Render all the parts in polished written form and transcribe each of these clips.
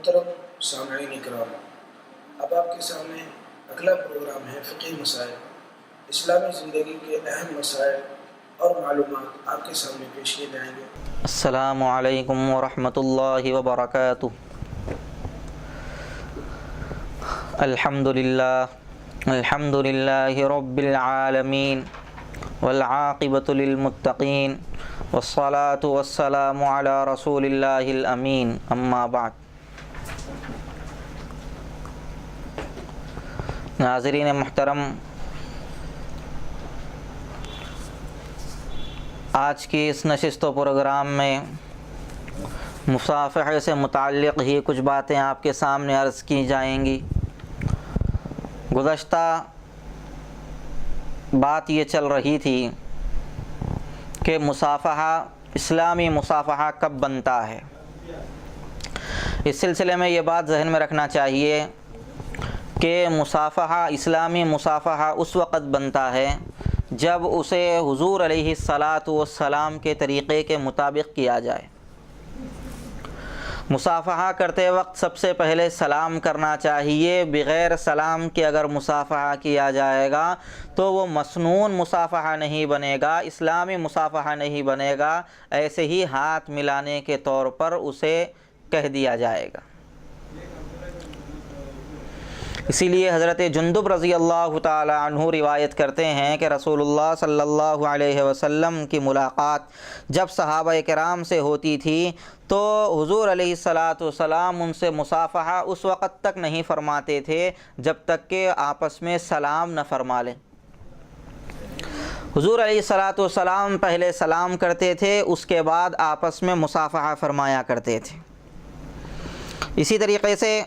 محترم سامعین اکرام، اب آپ کے سامنے اگلا پروگرام ہے فقہی مسائل، اسلامی زندگی کے اہم مسائل اور معلومات آپ کے سامنے پیش کیے جائیں گے۔ السلام علیکم ورحمۃ اللہ وبرکاتہ۔ الحمد للہ رب العالمین والعاقبۃ للمتقین والصلاة والسلام علی رسول اللہ الامین، اما بعد۔ ناظرین محترم، آج کی اس نشست و پروگرام میں مصافحے سے متعلق ہی کچھ باتیں آپ کے سامنے عرض کی جائیں گی۔ گزشتہ بات یہ چل رہی تھی کہ مصافحہ، اسلامی مصافحہ کب بنتا ہے۔ اس سلسلے میں یہ بات ذہن میں رکھنا چاہیے کہ مصافحہ، اسلامی مصافحہ اس وقت بنتا ہے جب اسے حضور علیہ الصلاۃ والسلام کے طریقے کے مطابق کیا جائے۔ مصافحہ کرتے وقت سب سے پہلے سلام کرنا چاہیے۔ بغیر سلام کے اگر مصافحہ کیا جائے گا تو وہ مسنون مصافحہ نہیں بنے گا، اسلامی مصافحہ نہیں بنے گا، ایسے ہی ہاتھ ملانے کے طور پر اسے کہہ دیا جائے گا۔ اسی لیے حضرت جندب رضی اللہ تعالی عنہ روایت کرتے ہیں کہ رسول اللہ صلی اللہ علیہ وسلم کی ملاقات جب صحابہ کرام سے ہوتی تھی تو حضور علیہ الصلاۃ والسلام ان سے مصافحہ اس وقت تک نہیں فرماتے تھے جب تک کہ آپس میں سلام نہ فرما لیں۔ حضور علیہ الصلاۃ والسلام پہلے سلام کرتے تھے، اس کے بعد آپس میں مصافحہ فرمایا کرتے تھے۔ اسی طریقے سے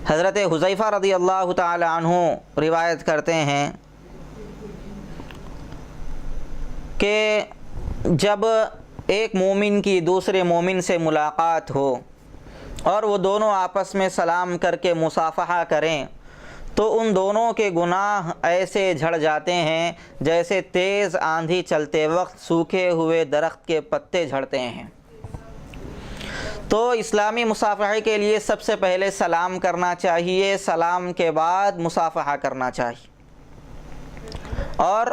حضرت حذیفہ رضی اللہ تعالی عنہ روایت کرتے ہیں کہ جب ایک مومن کی دوسرے مومن سے ملاقات ہو اور وہ دونوں آپس میں سلام کر کے مصافحہ کریں تو ان دونوں کے گناہ ایسے جھڑ جاتے ہیں جیسے تیز آندھی چلتے وقت سوکھے ہوئے درخت کے پتے جھڑتے ہیں۔ تو اسلامی مصافحے کے لیے سب سے پہلے سلام کرنا چاہیے، سلام کے بعد مصافحہ کرنا چاہیے، اور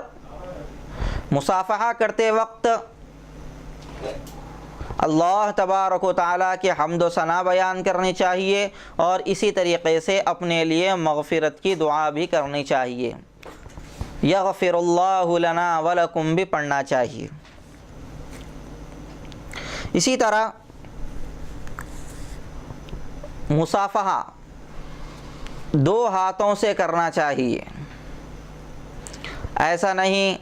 مصافحہ کرتے وقت اللہ تبارک و تعالیٰ کی حمد و ثنا بیان کرنی چاہیے، اور اسی طریقے سے اپنے لیے مغفرت کی دعا بھی کرنی چاہیے۔ یغفر اللہ لنا ولکم بھی پڑھنا چاہیے۔ اسی طرح مصافحہ دو ہاتھوں سے کرنا چاہیے۔ ایسا نہیں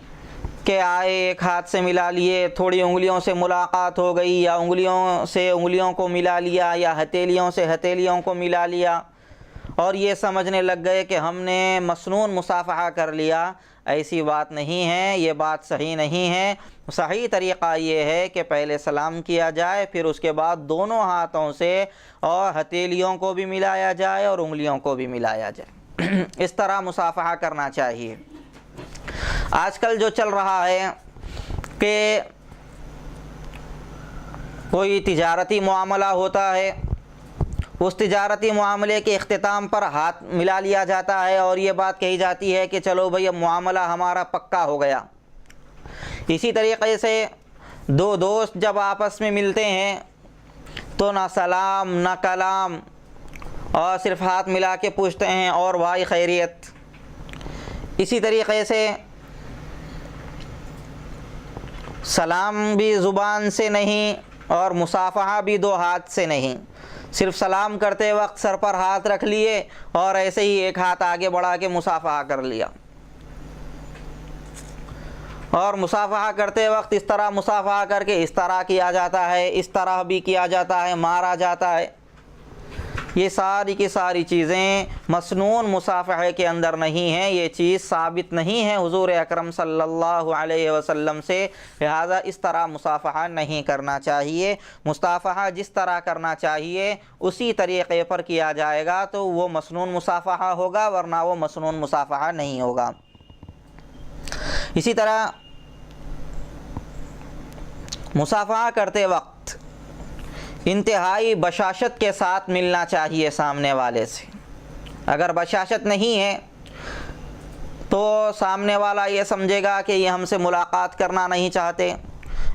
کہ آئے ایک ہاتھ سے ملا لیے، تھوڑی انگلیوں سے ملاقات ہو گئی، یا انگلیوں سے انگلیوں کو ملا لیا، یا ہتھیلیوں سے ہتھیلیوں کو ملا لیا اور یہ سمجھنے لگ گئے کہ ہم نے مسنون مصافحہ کر لیا۔ ایسی بات نہیں ہے، یہ بات صحیح نہیں ہے۔ صحیح طریقہ یہ ہے کہ پہلے سلام کیا جائے، پھر اس کے بعد دونوں ہاتھوں سے اور ہتھیلیوں کو بھی ملایا جائے اور انگلیوں کو بھی ملایا جائے۔ اس طرح مصافحہ کرنا چاہیے۔ آج کل جو چل رہا ہے کہ کوئی تجارتی معاملہ ہوتا ہے، اس تجارتی معاملے کے اختتام پر ہاتھ ملا لیا جاتا ہے اور یہ بات کہی جاتی ہے کہ چلو بھئی اب معاملہ ہمارا پکا ہو گیا۔ اسی طریقے سے دو دوست جب آپس میں ملتے ہیں تو نہ سلام نہ کلام، اور صرف ہاتھ ملا کے پوچھتے ہیں اور بھائی خیریت۔ اسی طریقے سے سلام بھی زبان سے نہیں اور مصافحہ بھی دو ہاتھ سے نہیں۔ صرف سلام کرتے وقت سر پر ہاتھ رکھ لیے اور ایسے ہی ایک ہاتھ آگے بڑھا کے مصافحہ کر لیا، اور مصافحہ کرتے وقت اس طرح مصافحہ کر کے اس طرح کیا جاتا ہے، اس طرح بھی کیا جاتا ہے، مارا جاتا ہے۔ یہ ساری کی ساری چیزیں مسنون مصافحے کے اندر نہیں ہیں، یہ چیز ثابت نہیں ہے حضور اکرم صلی اللہ علیہ وسلم سے، لہذا اس طرح مصافحہ نہیں کرنا چاہیے۔ مصافحہ جس طرح کرنا چاہیے اسی طریقے پر کیا جائے گا تو وہ مسنون مصافحہ ہوگا، ورنہ وہ مسنون مصافحہ نہیں ہوگا۔ اسی طرح مصافحہ کرتے وقت انتہائی بشاشت کے ساتھ ملنا چاہیے سامنے والے سے۔ اگر بشاشت نہیں ہے تو سامنے والا یہ سمجھے گا کہ یہ ہم سے ملاقات کرنا نہیں چاہتے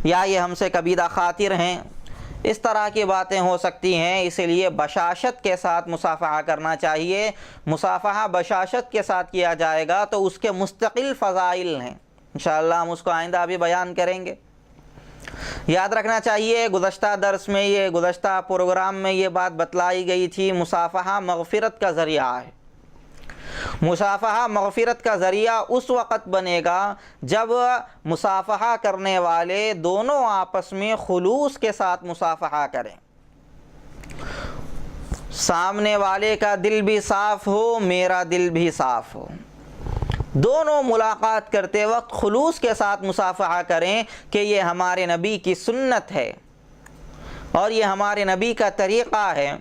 یا یہ ہم سے کبیدہ خاطر ہیں، اس طرح کی باتیں ہو سکتی ہیں۔ اسی لیے بشاشت کے ساتھ مصافحہ کرنا چاہیے۔ مصافحہ بشاشت کے ساتھ کیا جائے گا تو اس کے مستقل فضائل ہیں، انشاءاللہ ہم اس کو آئندہ بھی بیان کریں گے۔ یاد رکھنا چاہیے گزشتہ درس میں، یہ گزشتہ پروگرام میں یہ بات بتلائی گئی تھی، مصافحہ مغفرت کا ذریعہ ہے۔ مصافحہ مغفرت کا ذریعہ اس وقت بنے گا جب مصافحہ کرنے والے دونوں آپس میں خلوص کے ساتھ مصافحہ کریں، سامنے والے کا دل بھی صاف ہو، میرا دل بھی صاف ہو، دونوں ملاقات کرتے وقت خلوص کے ساتھ مصافحہ کریں کہ یہ ہمارے نبی کی سنت ہے اور یہ ہمارے نبی کا طریقہ ہے۔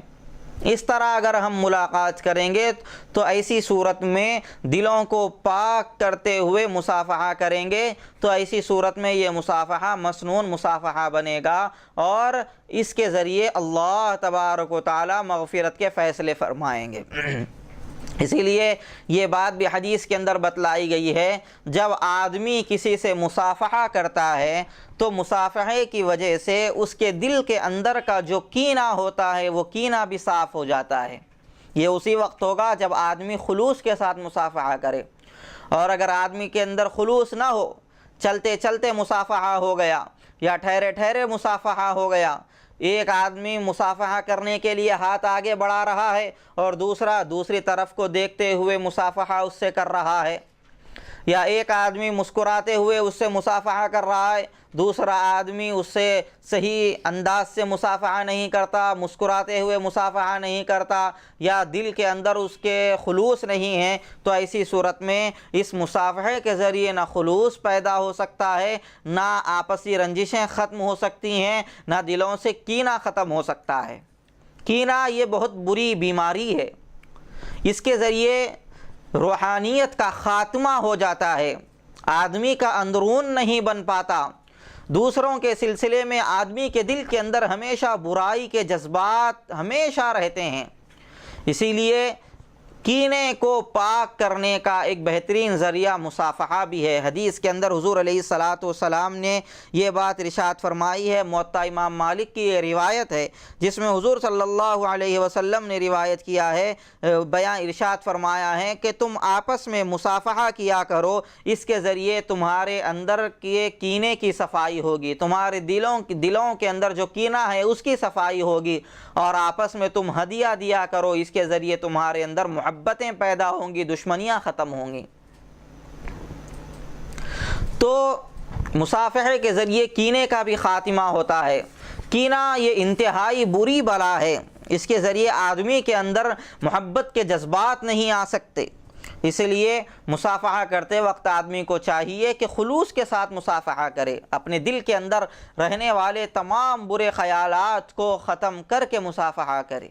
اس طرح اگر ہم ملاقات کریں گے تو ایسی صورت میں دلوں کو پاک کرتے ہوئے مصافحہ کریں گے تو ایسی صورت میں یہ مصافحہ مسنون مصافحہ بنے گا اور اس کے ذریعے اللہ تبارک و تعالی مغفرت کے فیصلے فرمائیں گے۔ اسی لیے یہ بات بھی حدیث کے اندر بتلائی گئی ہے، جب آدمی کسی سے مصافحہ کرتا ہے تو مصافحے کی وجہ سے اس کے دل کے اندر کا جو کینہ ہوتا ہے وہ کینہ بھی صاف ہو جاتا ہے۔ یہ اسی وقت ہوگا جب آدمی خلوص کے ساتھ مصافحہ کرے، اور اگر آدمی کے اندر خلوص نہ ہو، چلتے چلتے مصافحہ ہو گیا یا ٹھہرے ٹھہرے مصافحہ ہو گیا، ایک آدمی مصافحہ کرنے کے لیے ہاتھ آگے بڑھا رہا ہے اور دوسرا دوسری طرف کو دیکھتے ہوئے مصافحہ اس سے کر رہا ہے، یا ایک آدمی مسکراتے ہوئے اس سے مصافحہ کر رہا ہے، دوسرا آدمی اس سے صحیح انداز سے مصافحہ نہیں کرتا، مسکراتے ہوئے مصافحہ نہیں کرتا، یا دل کے اندر اس کے خلوص نہیں ہے، تو ایسی صورت میں اس مصافحے کے ذریعے نہ خلوص پیدا ہو سکتا ہے، نہ آپسی رنجشیں ختم ہو سکتی ہیں، نہ دلوں سے کینہ ختم ہو سکتا ہے۔ کینہ یہ بہت بری بیماری ہے، اس کے ذریعے روحانیت کا خاتمہ ہو جاتا ہے، آدمی کا اندرون نہیں بن پاتا، دوسروں کے سلسلے میں آدمی کے دل کے اندر ہمیشہ برائی کے جذبات ہمیشہ رہتے ہیں۔ اسی لیے کینے کو پاک کرنے کا ایک بہترین ذریعہ مصافحہ بھی ہے۔ حدیث کے اندر حضور علیہ الصلاۃ نے یہ بات ارشاد فرمائی ہے، موطا امام مالک کی یہ روایت ہے جس میں حضور صلی اللہ علیہ وسلم نے روایت کیا ہے، بیان ارشاد فرمایا ہے کہ تم آپس میں مصافحہ کیا کرو، اس کے ذریعے تمہارے اندر کے کینے کی صفائی ہوگی، تمہارے دلوں کے اندر جو کینہ ہے اس کی صفائی ہوگی، اور آپس میں تم ہدیہ دیا کرو، اس کے ذریعے تمہارے اندر محبتیں پیدا ہوں گی، دشمنیاں ختم ہوں گی۔ تو مصافحے کے ذریعے کینے کا بھی خاتمہ ہوتا ہے۔ کینہ یہ انتہائی بری بلا ہے، اس کے ذریعے آدمی کے اندر محبت کے جذبات نہیں آ سکتے، اس لیے مصافحہ کرتے وقت آدمی کو چاہیے کہ خلوص کے ساتھ مصافحہ کرے، اپنے دل کے اندر رہنے والے تمام برے خیالات کو ختم کر کے مصافحہ کرے۔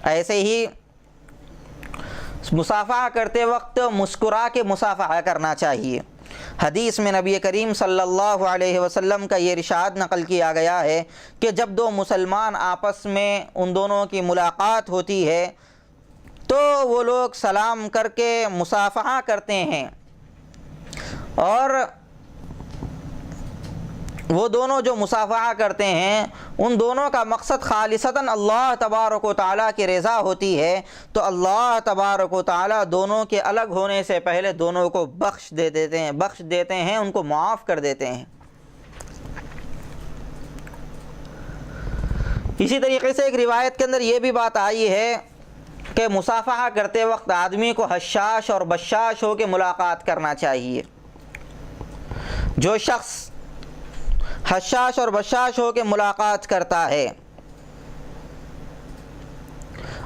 ایسے ہی مصافحہ کرتے وقت مسکرا کے مصافحہ کرنا چاہیے۔ حدیث میں نبی کریم صلی اللہ علیہ وسلم کا یہ ارشاد نقل کیا گیا ہے کہ جب دو مسلمان آپس میں ان دونوں کی ملاقات ہوتی ہے تو وہ لوگ سلام کر کے مصافحہ کرتے ہیں، اور وہ دونوں جو مصافحہ کرتے ہیں ان دونوں کا مقصد خالصتاً اللہ تبارک و تعالیٰ کی رضا ہوتی ہے، تو اللہ تبارک و تعالیٰ دونوں کے الگ ہونے سے پہلے دونوں کو بخش دیتے ہیں، ان کو معاف کر دیتے ہیں۔ اسی طریقے سے ایک روایت کے اندر یہ بھی بات آئی ہے کہ مصافحہ کرتے وقت آدمی کو حشاش اور بشاش ہو کے ملاقات کرنا چاہیے۔ جو شخص حشاش اور بشاش ہو کے ملاقات کرتا ہے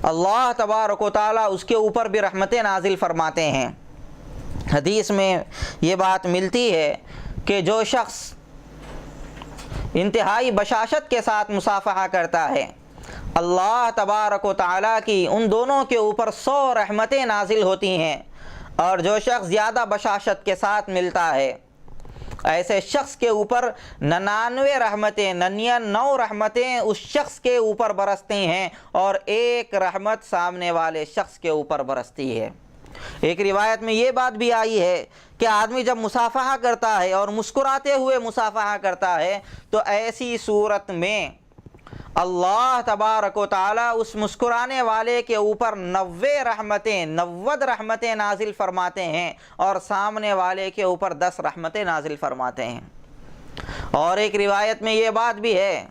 اللہ تبارک و تعالیٰ اس کے اوپر بھی رحمتیں نازل فرماتے ہیں۔ حدیث میں یہ بات ملتی ہے کہ جو شخص انتہائی بشاشت کے ساتھ مصافحہ کرتا ہے اللہ تبارک و تعالیٰ کی ان دونوں کے اوپر 100 رحمتیں نازل ہوتی ہیں، اور جو شخص زیادہ بشاشت کے ساتھ ملتا ہے ایسے شخص کے اوپر 99 رحمتیں 99 رحمتیں اس شخص کے اوپر برستی ہیں اور ایک رحمت سامنے والے شخص کے اوپر برستی ہے۔ ایک روایت میں یہ بات بھی آئی ہے کہ آدمی جب مصافحہ کرتا ہے اور مسکراتے ہوئے مصافحہ کرتا ہے تو ایسی صورت میں اللہ تبارک و تعالیٰ اس مسکرانے والے کے اوپر 90 رحمتیں نازل فرماتے ہیں اور سامنے والے کے اوپر 10 رحمتیں نازل فرماتے ہیں۔ اور ایک روایت میں یہ بات بھی ہے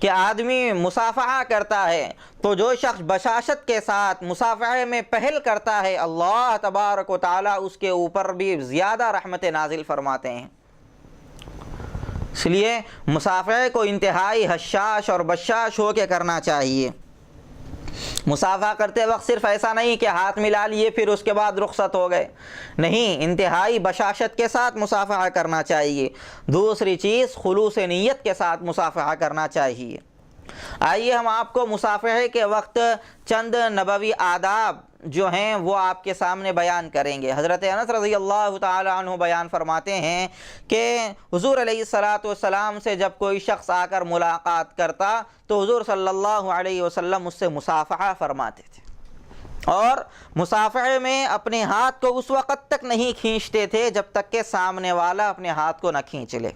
کہ آدمی مصافحہ کرتا ہے تو جو شخص بشاشت کے ساتھ مصافحے میں پہل کرتا ہے اللہ تبارک و تعالیٰ اس کے اوپر بھی زیادہ رحمتیں نازل فرماتے ہیں۔ اس لیے مصافحے کو انتہائی حشاش اور بشاش ہو کے کرنا چاہیے۔ مصافحہ کرتے وقت صرف ایسا نہیں کہ ہاتھ ملا لیے پھر اس کے بعد رخصت ہو گئے، نہیں، انتہائی بشاشت کے ساتھ مصافحہ کرنا چاہیے۔ دوسری چیز خلوص نیت کے ساتھ مصافحہ کرنا چاہیے۔ آئیے ہم آپ کو مصافحے کے وقت چند نبوی آداب جو ہیں وہ آپ کے سامنے بیان کریں گے۔ حضرت انس رضی اللہ تعالی عنہ بیان فرماتے ہیں کہ حضور علیہ السلام سے جب کوئی شخص آ کر ملاقات کرتا تو حضور صلی اللہ علیہ وسلم اس سے مصافحہ فرماتے تھے، اور مصافحے میں اپنے ہاتھ کو اس وقت تک نہیں کھینچتے تھے جب تک کہ سامنے والا اپنے ہاتھ کو نہ کھینچ لے۔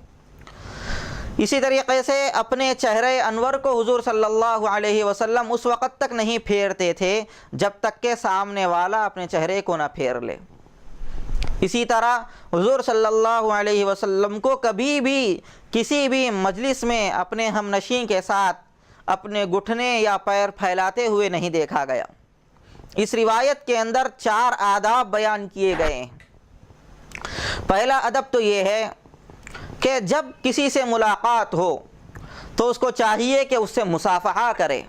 اسی طریقے سے اپنے چہرے انور کو حضور صلی اللہ علیہ وسلم اس وقت تک نہیں پھیرتے تھے جب تک کہ سامنے والا اپنے چہرے کو نہ پھیر لے۔ اسی طرح حضور صلی اللہ علیہ وسلم کو کبھی بھی کسی بھی مجلس میں اپنے ہم نشین کے ساتھ اپنے گھٹنے یا پیر پھیلاتے ہوئے نہیں دیکھا گیا۔ اس روایت کے اندر 4 آداب بیان کیے گئے ہیں۔ پہلا ادب تو یہ ہے کہ جب کسی سے ملاقات ہو تو اس کو چاہیے کہ اس سے مصافحہ کرے۔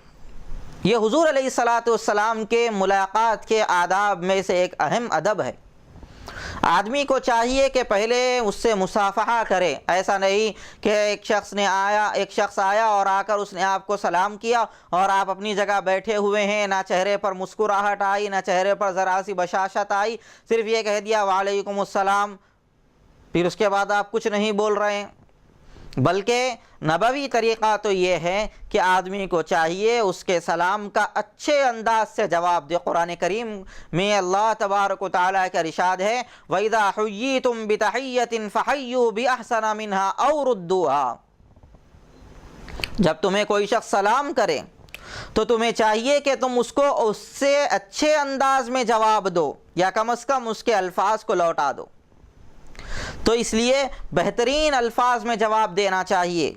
یہ حضور علیہ السلام کے ملاقات کے آداب میں سے ایک اہم ادب ہے۔ آدمی کو چاہیے کہ پہلے اس سے مصافحہ کرے، ایسا نہیں کہ ایک شخص آیا اور آ کر اس نے آپ کو سلام کیا اور آپ اپنی جگہ بیٹھے ہوئے ہیں، نہ چہرے پر مسکراہٹ آئی، نہ چہرے پر ذرا سی بشاشت آئی، صرف یہ کہہ دیا وعلیکم السلام، پھر اس کے بعد آپ کچھ نہیں بول رہے ہیں۔ بلکہ نبوی طریقہ تو یہ ہے کہ آدمی کو چاہیے اس کے سلام کا اچھے انداز سے جواب دے۔ قرآن کریم میں اللہ تبارک و تعالیٰ کا ارشاد ہے وَإِذَا حُيِّيتُم بِتَحِيَّةٍ فَحَيُّوا بِأَحْسَنَ مِنْهَا أَوْ رُدُّوهَا۔ جب تمہیں کوئی شخص سلام کرے تو تمہیں چاہیے کہ تم اس کو اس سے اچھے انداز میں جواب دو یا کم از کم اس کے الفاظ کو لوٹا دو۔ تو اس لیے بہترین الفاظ میں جواب دینا چاہیے۔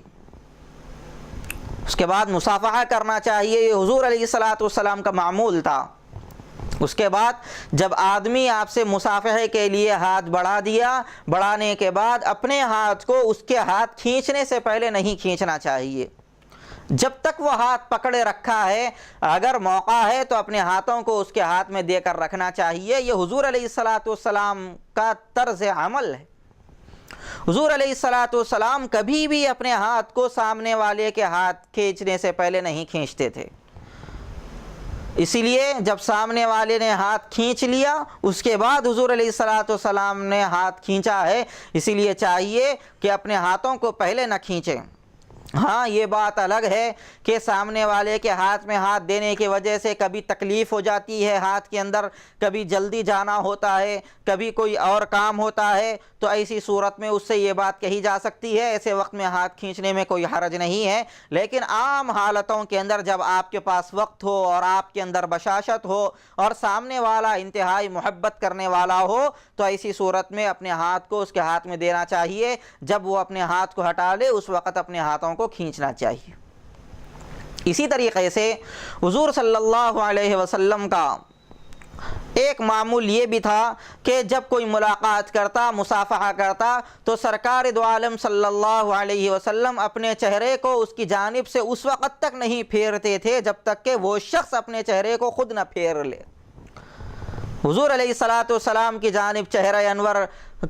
اس کے بعد مصافحہ کرنا چاہیے، یہ حضور علیہ السلام کا معمول تھا۔ اس کے بعد جب آدمی آپ سے مصافحے کے لیے ہاتھ بڑھا دیا، بڑھانے کے بعد اپنے ہاتھ کو اس کے ہاتھ کھینچنے سے پہلے نہیں کھینچنا چاہیے۔ جب تک وہ ہاتھ پکڑے رکھا ہے، اگر موقع ہے تو اپنے ہاتھوں کو اس کے ہاتھ میں دے کر رکھنا چاہیے۔ یہ حضور علیہ السلام کا طرز عمل ہے۔ حضور علیہ السلام کبھی بھی اپنے ہاتھ کو سامنے والے کے ہاتھ کھینچنے سے پہلے نہیں کھینچتے تھے۔ اسی لیے جب سامنے والے نے ہاتھ کھینچ لیا اس کے بعد حضور علیہ السلام نے ہاتھ کھینچا ہے، اسی لیے چاہیے کہ اپنے ہاتھوں کو پہلے نہ کھینچیں۔ ہاں یہ بات الگ ہے کہ سامنے والے کے ہاتھ میں ہاتھ دینے کی وجہ سے کبھی تکلیف ہو جاتی ہے ہاتھ کے اندر، کبھی جلدی جانا ہوتا ہے، کبھی کوئی اور کام ہوتا ہے، تو ایسی صورت میں اس سے یہ بات کہی جا سکتی ہے، ایسے وقت میں ہاتھ کھینچنے میں کوئی حرج نہیں ہے۔ لیکن عام حالتوں کے اندر جب آپ کے پاس وقت ہو اور آپ کے اندر بشاشت ہو اور سامنے والا انتہائی محبت کرنے والا ہو تو ایسی صورت میں اپنے ہاتھ کو اس کے ہاتھ میں دینا چاہیے۔ جب وہ اپنے ہاتھ کو ہٹا لے اس وقت اپنے ہاتھوں کو کھینچنا چاہیے۔ اسی طریقے سے حضور صلی اللہ علیہ وسلم کا ایک معمول یہ بھی تھا کہ جب کوئی ملاقات کرتا، مصافحہ کرتا تو سرکار دو عالم صلی اللہ علیہ وسلم اپنے چہرے کو اس کی جانب سے اس وقت تک نہیں پھیرتے تھے جب تک کہ وہ شخص اپنے چہرے کو خود نہ پھیر لے۔ حضور علیہ السلام کی جانب چہرہ انور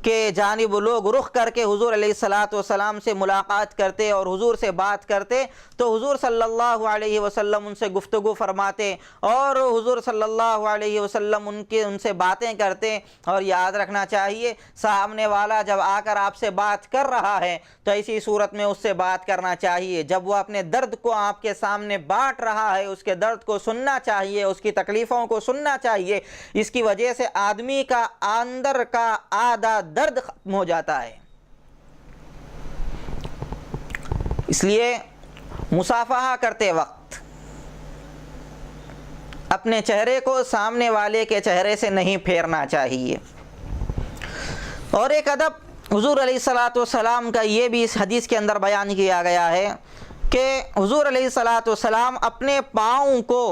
کے جانب لوگ رخ کر کے حضور علیہ الصلاۃ والسلام سے ملاقات کرتے اور حضور سے بات کرتے تو حضور صلی اللہ علیہ وسلم ان سے گفتگو فرماتے اور حضور صلی اللہ علیہ وسلم ان سے باتیں کرتے. اور یاد رکھنا چاہیے سامنے والا جب آ کر آپ سے بات کر رہا ہے تو ایسی صورت میں اس سے بات کرنا چاہیے. جب وہ اپنے درد کو آپ کے سامنے بانٹ رہا ہے اس کے درد کو سننا چاہیے, اس کی تکلیفوں کو سننا چاہیے. اس کی وجہ سے آدمی کا اندر کا آدھا درد ختم ہو جاتا ہے. اس لیے مصافحہ کرتے وقت اپنے چہرے کو سامنے والے کے چہرے سے نہیں پھیرنا چاہیے. اور ایک ادب حضور علیہ الصلاۃ والسلام کا یہ بھی اس حدیث کے اندر بیان کیا گیا ہے کہ حضور علیہ الصلاۃ والسلام اپنے پاؤں کو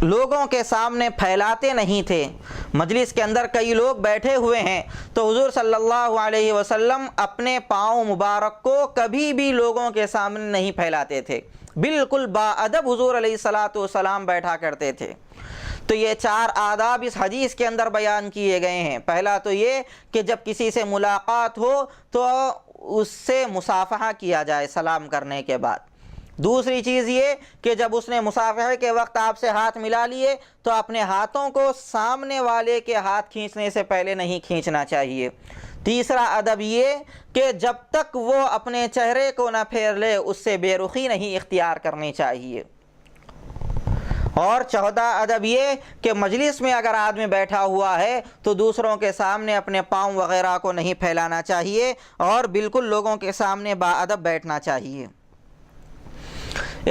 لوگوں کے سامنے پھیلاتے نہیں تھے. مجلس کے اندر کئی لوگ بیٹھے ہوئے ہیں تو حضور صلی اللہ علیہ وسلم اپنے پاؤں مبارک کو کبھی بھی لوگوں کے سامنے نہیں پھیلاتے تھے. بالکل باادب حضور علیہ الصلاۃ والسلام بیٹھا کرتے تھے. تو یہ 4 آداب اس حدیث کے اندر بیان کیے گئے ہیں. پہلا تو یہ کہ جب کسی سے ملاقات ہو تو اس سے مصافحہ کیا جائے سلام کرنے کے بعد. دوسری چیز یہ کہ جب اس نے مصافحے کے وقت آپ سے ہاتھ ملا لیے تو اپنے ہاتھوں کو سامنے والے کے ہاتھ کھینچنے سے پہلے نہیں کھینچنا چاہیے. تیسرا ادب یہ کہ جب تک وہ اپنے چہرے کو نہ پھیر لے اس سے بے رخی نہیں اختیار کرنی چاہیے. اور چوتھا ادب یہ کہ مجلس میں اگر آدمی بیٹھا ہوا ہے تو دوسروں کے سامنے اپنے پاؤں وغیرہ کو نہیں پھیلانا چاہیے اور بالکل لوگوں کے سامنے باادب بیٹھنا چاہیے.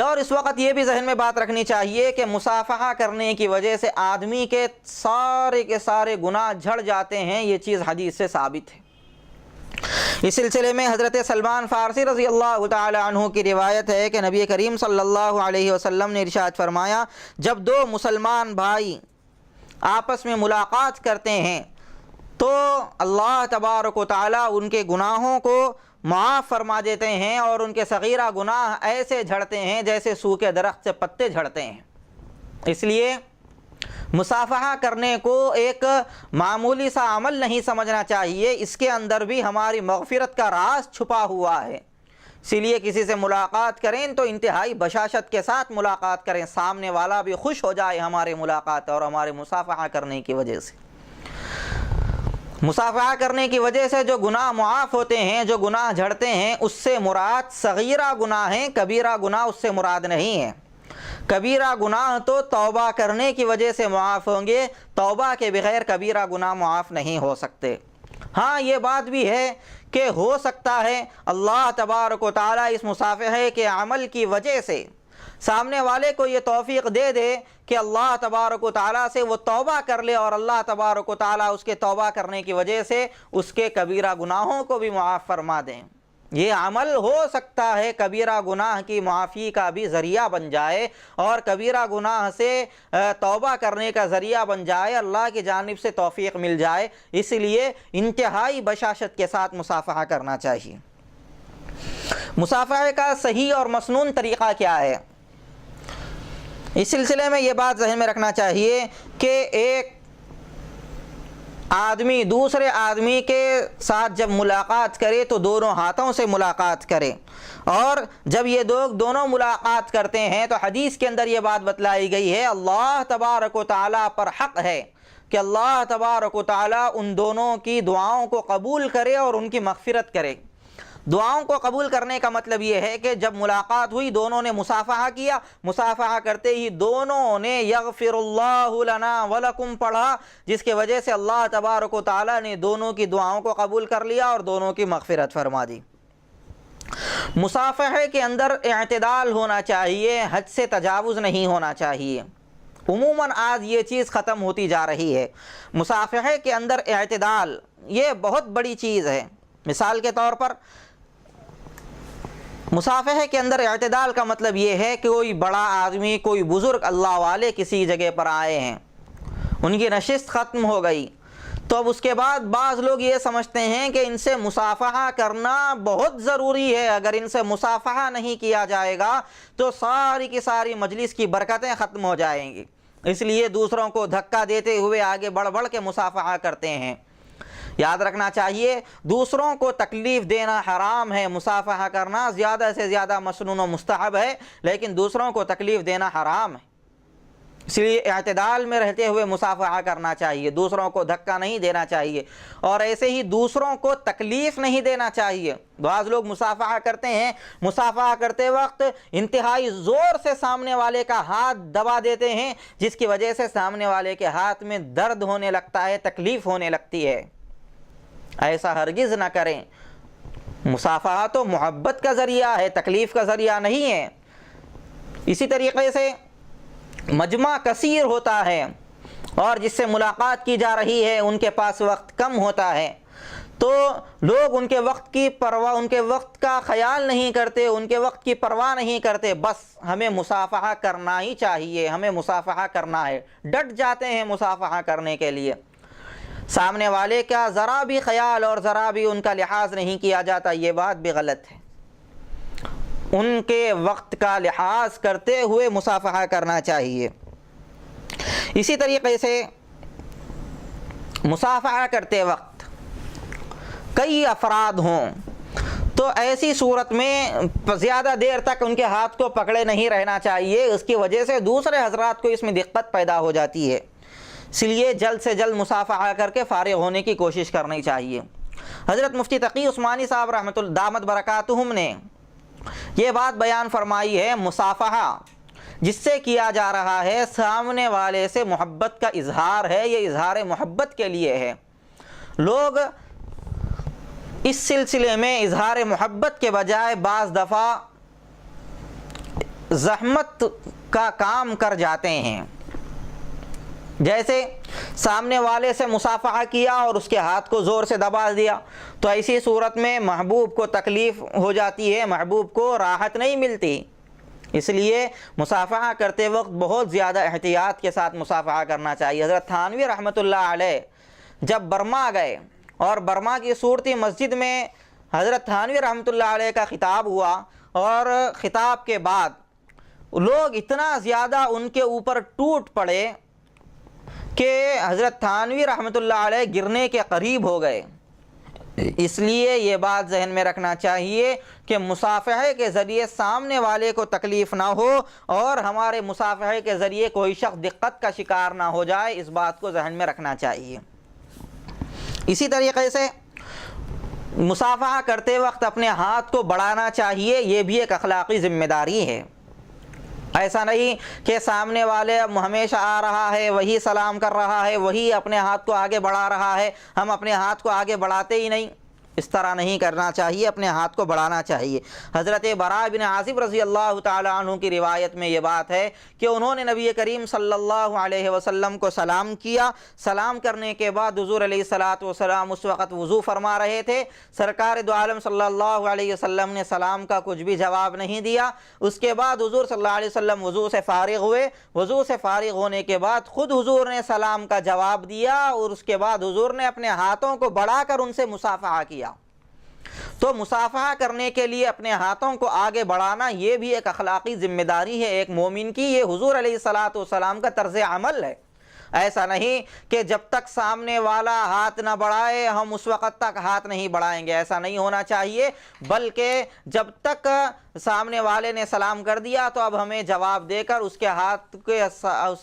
اور اس وقت یہ بھی ذہن میں بات رکھنی چاہیے کہ مصافحہ کرنے کی وجہ سے آدمی کے سارے گناہ جھڑ جاتے ہیں. یہ چیز حدیث سے ثابت ہے. اس سلسلے میں حضرت سلمان فارسی رضی اللہ تعالی عنہ کی روایت ہے کہ نبی کریم صلی اللہ علیہ وسلم نے ارشاد فرمایا جب 2 مسلمان بھائی آپس میں ملاقات کرتے ہیں تو اللہ تبارک و تعالی ان کے گناہوں کو معاف فرما دیتے ہیں اور ان کے صغیرہ گناہ ایسے جھڑتے ہیں جیسے سوکھے درخت سے پتے جھڑتے ہیں. اس لیے مصافحہ کرنے کو ایک معمولی سا عمل نہیں سمجھنا چاہیے. اس کے اندر بھی ہماری مغفرت کا راز چھپا ہوا ہے. اسی لیے کسی سے ملاقات کریں تو انتہائی بشاشت کے ساتھ ملاقات کریں. سامنے والا بھی خوش ہو جائے ہمارے ملاقات اور ہمارے مصافحہ کرنے کی وجہ سے. مصافحہ کرنے کی وجہ سے جو گناہ معاف ہوتے ہیں, جو گناہ جھڑتے ہیں, اس سے مراد صغیرہ گناہ ہیں, کبیرہ گناہ اس سے مراد نہیں ہے. کبیرہ گناہ تو توبہ کرنے کی وجہ سے معاف ہوں گے, توبہ کے بغیر کبیرہ گناہ معاف نہیں ہو سکتے. ہاں یہ بات بھی ہے کہ ہو سکتا ہے اللہ تبارک و تعالیٰ اس مصافحے کے عمل کی وجہ سے سامنے والے کو یہ توفیق دے دے کہ اللہ تبارک و تعالیٰ سے وہ توبہ کر لے اور اللہ تبارک و تعالیٰ اس کے توبہ کرنے کی وجہ سے اس کے کبیرہ گناہوں کو بھی معاف فرما دیں. یہ عمل ہو سکتا ہے کبیرہ گناہ کی معافی کا بھی ذریعہ بن جائے اور کبیرہ گناہ سے توبہ کرنے کا ذریعہ بن جائے, اللہ کی جانب سے توفیق مل جائے. اس لیے انتہائی بشاشت کے ساتھ مصافحہ کرنا چاہیے. مصافحہ کا صحیح اور مسنون طریقہ کیا ہے؟ اس سلسلے میں یہ بات ذہن میں رکھنا چاہیے کہ ایک آدمی دوسرے آدمی کے ساتھ جب ملاقات کرے تو دونوں ہاتھوں سے ملاقات کرے. اور جب یہ دونوں ملاقات کرتے ہیں تو حدیث کے اندر یہ بات بتلائی گئی ہے اللہ تبارک و تعالیٰ پر حق ہے کہ اللہ تبارک و تعالیٰ ان دونوں کی دعاؤں کو قبول کرے اور ان کی مغفرت کرے. دعاؤں کو قبول کرنے کا مطلب یہ ہے کہ جب ملاقات ہوئی دونوں نے مصافحہ کیا, مصافحہ کرتے ہی دونوں نے یغفر اللہ لنا ولکم پڑھا, جس کی وجہ سے اللہ تبارک و تعالیٰ نے دونوں کی دعاؤں کو قبول کر لیا اور دونوں کی مغفرت فرما دی. مصافحے کے اندر اعتدال ہونا چاہیے, حد سے تجاوز نہیں ہونا چاہیے. عموماً آج یہ چیز ختم ہوتی جا رہی ہے. مصافحے کے اندر اعتدال یہ بہت بڑی چیز ہے. مثال کے طور پر مصافحے کے اندر اعتدال کا مطلب یہ ہے کہ کوئی بڑا آدمی, کوئی بزرگ اللہ والے کسی جگہ پر آئے ہیں, ان کی نشست ختم ہو گئی, تو اب اس کے بعد بعض لوگ یہ سمجھتے ہیں کہ ان سے مصافحہ کرنا بہت ضروری ہے. اگر ان سے مصافحہ نہیں کیا جائے گا تو ساری کی ساری مجلس کی برکتیں ختم ہو جائیں گی. اس لیے دوسروں کو دھکا دیتے ہوئے آگے بڑھ کے مصافحہ کرتے ہیں. یاد رکھنا چاہیے دوسروں کو تکلیف دینا حرام ہے، مصافحہ کرنا زیادہ سے زیادہ مسنون و مستحب ہے، لیکن دوسروں کو تکلیف دینا حرام ہے، اس لیے اعتدال میں رہتے ہوئے مصافحہ کرنا چاہیے، دوسروں کو دھکا نہیں دینا چاہیے، اور ایسے ہی دوسروں کو تکلیف نہیں دینا چاہیے۔ بعض لوگ مصافحہ کرتے ہیں، مصافحہ کرتے وقت انتہائی زور سے سامنے والے کا ہاتھ دبا دیتے ہیں، جس کی وجہ سے سامنے والے کے ہاتھ میں درد ہونے لگتا ہے، تکلیف ہونے لگتی ہے۔ ایسا ہرگز نہ کریں۔ مصافحہ تو محبت کا ذریعہ ہے، تکلیف کا ذریعہ نہیں ہے۔ اسی طریقے سے مجمع کثیر ہوتا ہے اور جس سے ملاقات کی جا رہی ہے ان کے پاس وقت کم ہوتا ہے، تو لوگ ان کے وقت کی پرواہ، ان کے وقت کا خیال نہیں کرتے، ان کے وقت کی پرواہ نہیں کرتے، بس ہمیں مصافحہ کرنا ہی چاہیے، ہمیں مصافحہ کرنا ہے، ڈٹ جاتے ہیں مصافحہ کرنے کے لیے۔ سامنے والے کا ذرا بھی خیال اور ذرا بھی ان کا لحاظ نہیں کیا جاتا، یہ بات بھی غلط ہے۔ ان کے وقت کا لحاظ کرتے ہوئے مصافحہ کرنا چاہیے۔ اسی طریقے سے مصافحہ کرتے وقت کئی افراد ہوں تو ایسی صورت میں زیادہ دیر تک ان کے ہاتھ کو پکڑے نہیں رہنا چاہیے، اس کی وجہ سے دوسرے حضرات کو اس میں دقت پیدا ہو جاتی ہے، اس لیے جلد سے جلد مصافحہ کر کے فارغ ہونے کی کوشش کرنی چاہیے۔ حضرت مفتی تقی عثمانی صاحب رحمۃ اللہ دامت برکاتہم نے یہ بات بیان فرمائی ہے، مصافحہ جس سے کیا جا رہا ہے سامنے والے سے محبت کا اظہار ہے، یہ اظہار محبت کے لیے ہے۔ لوگ اس سلسلے میں اظہار محبت کے بجائے بعض دفعہ زحمت کا کام کر جاتے ہیں، جیسے سامنے والے سے مصافحہ کیا اور اس کے ہاتھ کو زور سے دبا دیا، تو ایسی صورت میں محبوب کو تکلیف ہو جاتی ہے، محبوب کو راحت نہیں ملتی۔ اس لیے مصافحہ کرتے وقت بہت زیادہ احتیاط کے ساتھ مصافحہ کرنا چاہیے۔ حضرت تھانوی رحمۃ اللہ علیہ جب برما گئے اور برما کی صورتی مسجد میں حضرت تھانوی رحمۃ اللہ علیہ کا خطاب ہوا، اور خطاب کے بعد لوگ اتنا زیادہ ان کے اوپر ٹوٹ پڑے کہ حضرت تھانوی رحمۃ اللہ علیہ گرنے کے قریب ہو گئے۔ اس لیے یہ بات ذہن میں رکھنا چاہیے کہ مصافحے کے ذریعے سامنے والے کو تکلیف نہ ہو اور ہمارے مصافحے کے ذریعے کوئی شخص دقت کا شکار نہ ہو جائے، اس بات کو ذہن میں رکھنا چاہیے۔ اسی طریقے سے مصافحہ کرتے وقت اپنے ہاتھ کو بڑھانا چاہیے، یہ بھی ایک اخلاقی ذمہ داری ہے۔ ایسا نہیں کہ سامنے والے ہمیشہ آ رہا ہے، وہی سلام کر رہا ہے، وہی اپنے ہاتھ کو آگے بڑھا رہا ہے، ہم اپنے ہاتھ کو آگے بڑھاتے ہی نہیں، اس طرح نہیں کرنا چاہیے، اپنے ہاتھ کو بڑھانا چاہیے۔ حضرت براء بن عازب رضی اللہ تعالی عنہ کی روایت میں یہ بات ہے کہ انہوں نے نبی کریم صلی اللہ علیہ وسلم کو سلام کیا، سلام کرنے کے بعد حضور علیہ الصلوۃ والسلام اس وقت وضو فرما رہے تھے، سرکار دو عالم صلی اللہ علیہ وسلم نے سلام کا کچھ بھی جواب نہیں دیا۔ اس کے بعد حضور صلی اللہ علیہ وسلم وضو سے فارغ ہوئے، وضو سے فارغ ہونے کے بعد خود حضور نے سلام کا جواب دیا، اور اس کے بعد حضور نے اپنے ہاتھوں کو بڑھا کر ان سے مصافحہ کیا۔ تو مصافحہ کرنے کے لیے اپنے ہاتھوں کو آگے بڑھانا یہ بھی ایک اخلاقی ذمہ داری ہے ایک مومن کی، یہ حضور علیہ الصلوۃ والسلام کا طرز عمل ہے۔ ایسا نہیں کہ جب تک سامنے والا ہاتھ نہ بڑھائے ہم اس وقت تک ہاتھ نہیں بڑھائیں گے، ایسا نہیں ہونا چاہیے، بلکہ جب تک سامنے والے نے سلام کر دیا تو اب ہمیں جواب دے کر اس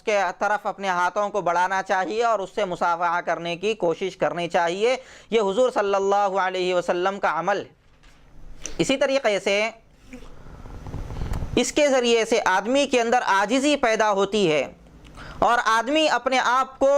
کے طرف اپنے ہاتھوں کو بڑھانا چاہیے اور اس سے مصافحہ کرنے کی کوشش کرنی چاہیے۔ یہ حضور صلی اللہ علیہ وسلم کا عمل ہے۔ اسی طریقے سے اس کے ذریعے سے آدمی کے اندر عاجزی پیدا ہوتی ہے، اور آدمی اپنے آپ کو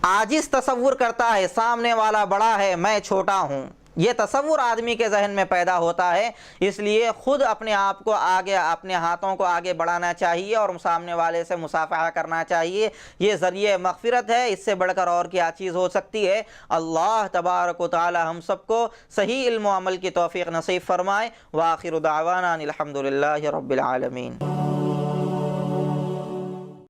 عاجز تصور کرتا ہے، سامنے والا بڑا ہے میں چھوٹا ہوں، یہ تصور آدمی کے ذہن میں پیدا ہوتا ہے۔ اس لیے خود اپنے آپ کو آگے، اپنے ہاتھوں کو آگے بڑھانا چاہیے اور سامنے والے سے مصافحہ کرنا چاہیے، یہ ذریعہ مغفرت ہے، اس سے بڑھ کر اور کیا چیز ہو سکتی ہے۔ اللہ تبارک و تعالی ہم سب کو صحیح علم و عمل کی توفیق نصیب فرمائے۔ وآخر دعوانا الحمد للہ رب العالمین۔